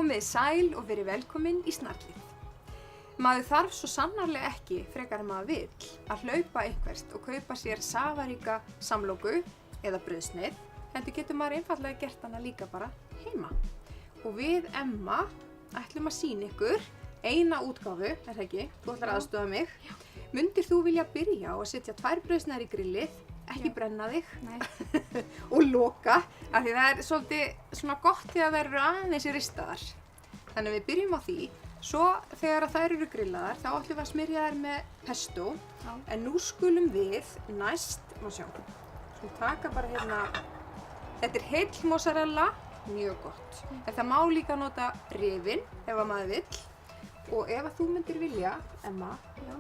Komið sæl og verið velkomin í Snarlið. Maður þarf svo sannarlega ekki, frekar en maður vill, að hlaupa einhvert og kaupa sér safaríka samloku eða brauðsneið, heldur getur maður einfaldlega gert hana líka bara heima. Og við Emma ætlum að sýna ykkur eina útgáfu, er það ekki? Þú ætlar að aðstoða mig. Já. Mundir þú vilja byrja á að setja 2 brauðsneiðar í grillið, ekki brenna þig og loka, af því það er svolítið svona gott þegar þær eru aðeins ristaðar. Þannig að við byrjum á því. Svo þegar þær eru grillaðar þá ætlum við að smyrja þær með pesto. Já. En nú skulum við næst, má sjá, skulum taka bara hérna, þetta er heill mozzarella, mjög gott. En það má líka nota rifin ef að maður vill. Og ef að þú myndir vilja, Emma,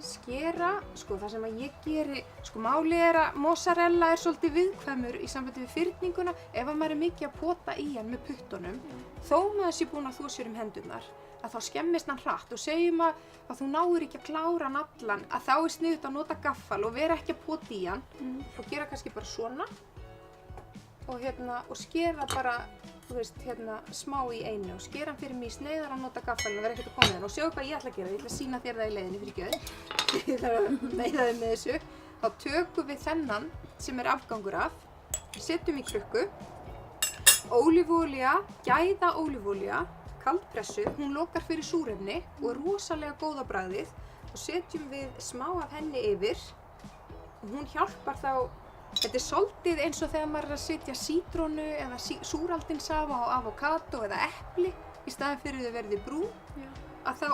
skera, sko það sem að ég geri, sko málið er að mozzarella er svolítið viðkvæmur í sambandi við fyrninguna ef að maður er mikið að pota í hann með puttunum. Þó maður sé búin að þvo sér hendurnar, að þá skemmist hann hratt og segjum að þú náir ekki að klára hann allan, að þá er sniðugt að nota gaffal og vera ekki að pota í hann og gera kannski bara svona og skera bara, þú veist, smá í einu og skera hann fyrir mig í sneiðar að nota gaffalinn og vera ekkert að koma með hann og sjáu hvað ég ætla að gera, ég ætla að sýna þér það í leiðinni fyrir gjöð. Ég ætla að meiða þig með þessu. Þá tökum við þennan sem er afgangur af, setjum í krukku, ólífuolía, gæða ólífuolía, kaldpressuð, hún lokar fyrir súrefni og er rosalega góð á bragðið og setjum við smá af henni yfir og hún hjálpar þá. Þetta er svolítið eins og þegar maður er að setja sítrónu eða súraldinsafa á avokado eða epli í staðinn fyrir þau verði brún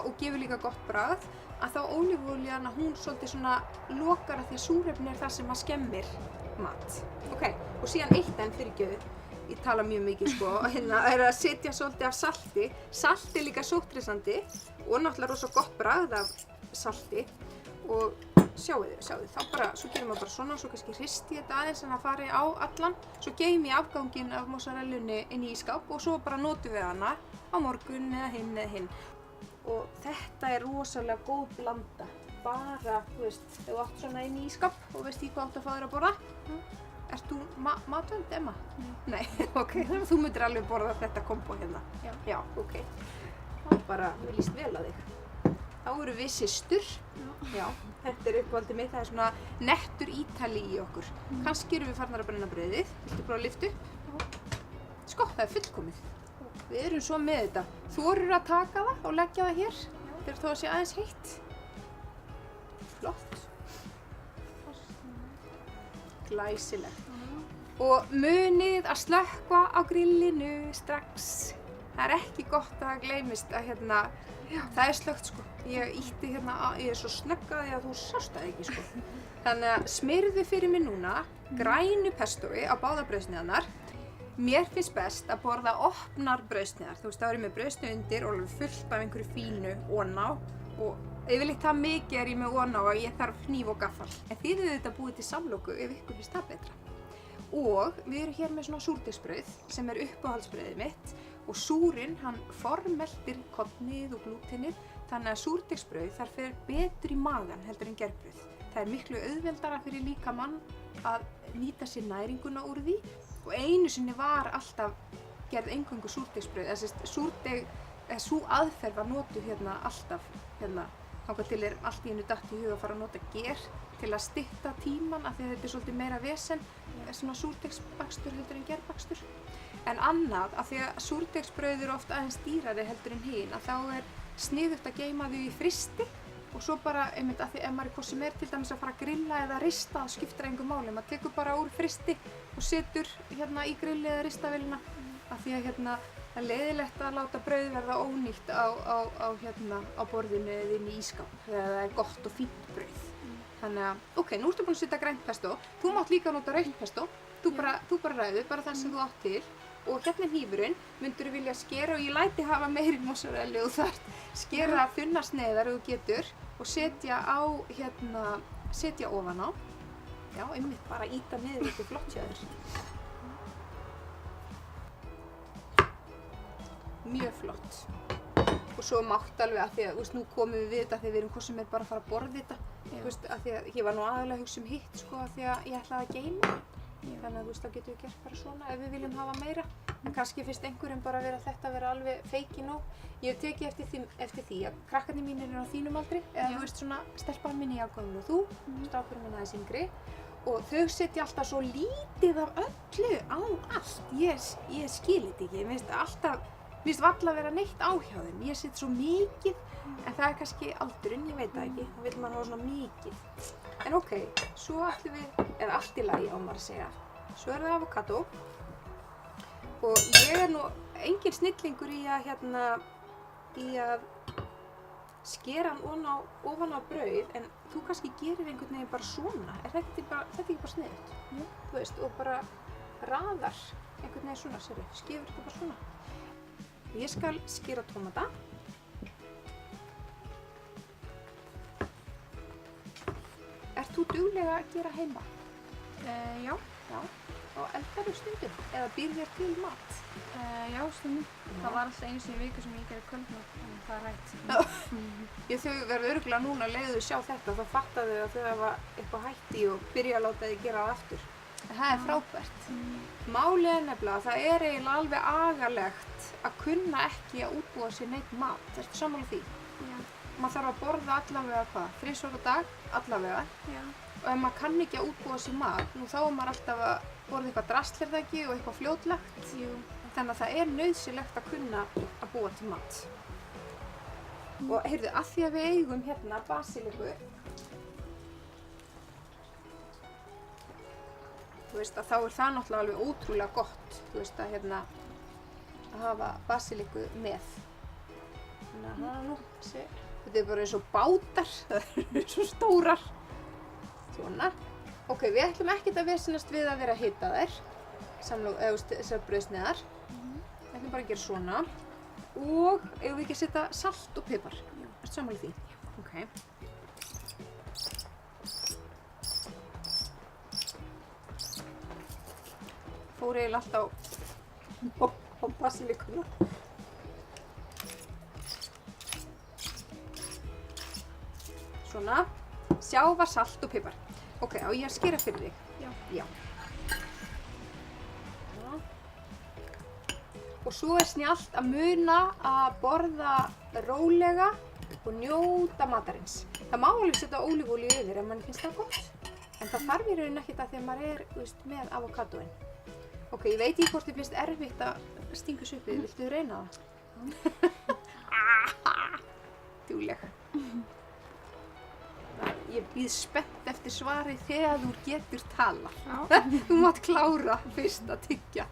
og gefur líka gott bragð, að þá ólífuolían hún svolítið svona lokar að því að súrefni er það sem að skemmir mat. Ok, og síðan eitt enn fyrirgefðu, ég tala mjög mikið sko, er að setja svolítið af salti. Salt er líka sótthressandi og náttúrulega rosa gott bragð af salti og sjáu þið, þá bara, svo gerum við bara svona, svo kannski hristi ég þetta aðeins en það fari á allan, svo geymi ég afganginn af mozzarellunni inn í ísskáp og svo bara notum við hana á morgun eða hinn. Og þetta er rosalega góð blanda, bara, þú veist, ef þú átt svona inn í ísskáp og veist í hvað átt að fá þér að borða. Ert þú matvönd, Emma? Nei, ok, þú myndir alveg borða þetta kombo hérna. Já, ok. Þá bara, mér líst vel á þig. Þá eru við systur. Já, þetta er uppáhaldið mitt, það er svona nettur Ítali í okkur. Kannski erum við farnar að brenna brauðið. Viltu bara að lyfta upp? Sko, það er fullkomið. Við erum svo með þetta. Þorir að taka það og leggja það hér þegar þó að sé aðeins heitt. Flott. Glæsilegt. Og munið að slökkva á grillinu strax. Það er ekki gott að það gleymist að það er slökkt sko. Ég ýtti ég er svo snöggaði að þú sást það ekki sko. Þannig að smyrðu fyrir mig núna grænu pestói á báðar brauðsneiðarnar. Mér finnst best að borða opnar brauðsneiðar. Þú veist, þá er ég með brauðsneið undir og alveg fullt af einhverju fínu oná og yfirleitt það mikið er ég með oná að ég þarf hníf og gaffal. En þið eru þetta búið til samloku ef ykkur finnst það betra. Og við erum hér með svona súrdeigsbrauð sem er uppáhaldsbrauðið mitt og súrinn, hann formeltir kornið og glútenið þannig að súrdeigsbrauð þar fer betur í magann heldur en gerbrauð. Það er miklu auðveldara fyrir líkamann að nýta sér næringuna úr því og einu sinni var alltaf gerð eingöngu súrdeigsbrauð, sú aðferð var notuð alltaf þangað til allt í einu datt í hug að fara að nota ger til að stytta tímann af því að þetta er svolítið meira vesen, svona súrdeigsbakstur heldur en gerbakstur. En annað, af því að súrdeigsbrauð eru oft aðeins dýrari heldur en hin, að þá er sniðugt að geyma þau í frysti og svo bara, einmitt af því ef maður er hvort sem er til dæmis að fara að grilla eða rista, það skiptir engu máli. Maður tekur bara úr frysti og setur í grilli eða ristavélina af því að það er leiðilegt að láta brauð verða ónýtt á borðinu eða inn í ísskáp þegar það er gott og fínt brauð. Þannig að, ok, nú ertu búin að setja grænt pesto, þú mátt líka nota rautt pesto, þú bara ræður, bara það sem þú átt til. Og hérna er hnífurinn, myndirðu vilja skera og ég læti hafa meiri mozzarella og þú þarft skera þunnar sneiðar ef þú getur og setja setja ofan á. Já, einmitt bara ýta niður þetta flott hjá þér. Mjög flott. Og svo mátt alveg að því að, þú veist, nú komum við þetta þegar við erum hvort sem er bara að fara að borða þetta. Þú veist, að því að ég var nú aðalega að hugsa hitt, sko, að því að ég ætlaði að geyma. Þannig að þú veist, þá getum við gert bara svona ef við viljum hafa meira. En kannski finnst einhverjum bara þetta vera alveg feiki nóg. Ég hef tekið eftir því að krakkarnir mínir eru á þínum aldri, eða þú veist svona stelpan mín í ágöngum og þú, strákurinn minn aðeins yngri, og þau setja alltaf svo lítið af öllu á allt. Ég skil þetta ekki, mér finnst varla vera neitt á hjá þeim. Ég set svo mikið, en það er kannski aldurinn, ég veit það ekki, þá vill maður hafa svona mikið. En ok, svo ætlum við, eða allt í lagi á maður að segja, svo er það avokadó. Og ég er nú engin snillingur í að skera hann ofan á brauð, en þú kannski gerir einhvern veginn bara svona. Er þetta ekki bara sniðugt? Þú veist, og bara raðar einhvern veginn svona, skefur þetta bara svona. Ég skal skera tómata. Ert þú dugleg að gera heima? Já. Já. Og eldarðu stundum? Eða býr þér til mat? Já, stundum. Það var alltaf einu sinni í viku sem ég gerði kvöldmat, en það er hægt. Þau verða örugglega núna leiðu þau sjá þetta, þá fatta þau að þau hafa eitthvað hætt í og byrja að láta þau gera það aftur. Það er frábært. Málið er nefnilega að það er eiginlega alveg agalegt að kunna ekki að útbúa sér neitt mat. Ertu sammála því? Já. Maður þarf að borða allavega 3 sortir á dag, allavega. Já. Og ef maður kann ekki að útbúa sér mat, nú þá er maður alltaf að borða eitthvað drasl er það ekki og eitthvað fljótlegt. Jú. Þannig að það er nauðsynlegt að kunna að búa til mat. Og heyrðu, að því að við eigum hérna basiliku, þú veist að þá er það náttúrulega alveg ótrúlega gott, þú veist að hafa basiliku með. Þannig að þetta er bara eins og bátar, það eru svo stórar. Svona. Ok, við ætlum ekkert að vesenast við að vera að hita þær, þessar brauðsneiðar. Við ætlum bara að gera svona. Og eigum við ekki að setja salt og pipar? Ertu sammála því? Ok. Fór eiginlega allt á basilikuna. Svona. Sjávar, salt og pipar. Ok, á ég að skera fyrir þig? Já. Já. Og svo er snjallt að muna að borða rólega og njóta matarins. Það má alveg setja ólífólíu yfir ef mann finnst það gott. En það þarf í rauninni ekkert að því að maður er með avokadóin. Ok, ég veit ekki hvort þið finnst erfitt að stinga þessu upp við. Viltu reyna það? Dugleg. Ég bíð spennt eftir svarið þegar þú getur talað. Þú mátt klára fyrst að tyggja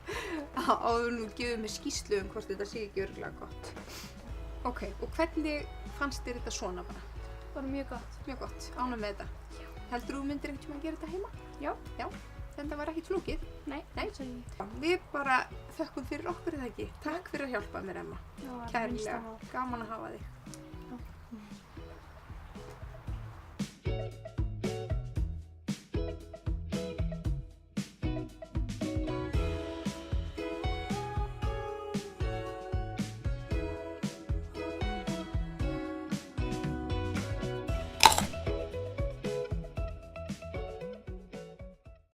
áður en þú gefur mér skýrslu hvort þetta sé ekki örugglega gott. Ok, og hvernig fannst þér þetta svona bara? Bara mjög gott. Mjög gott, ánægð með þetta. Já. Heldur þú myndir einhvern tímann gera þetta heima? Já. Já, þetta var ekkert flókið. Nei. Við bara þökkum fyrir okkur eða ekki. Takk fyrir að hjálpa mér, Emma. Kærlega, gaman að hafa þig.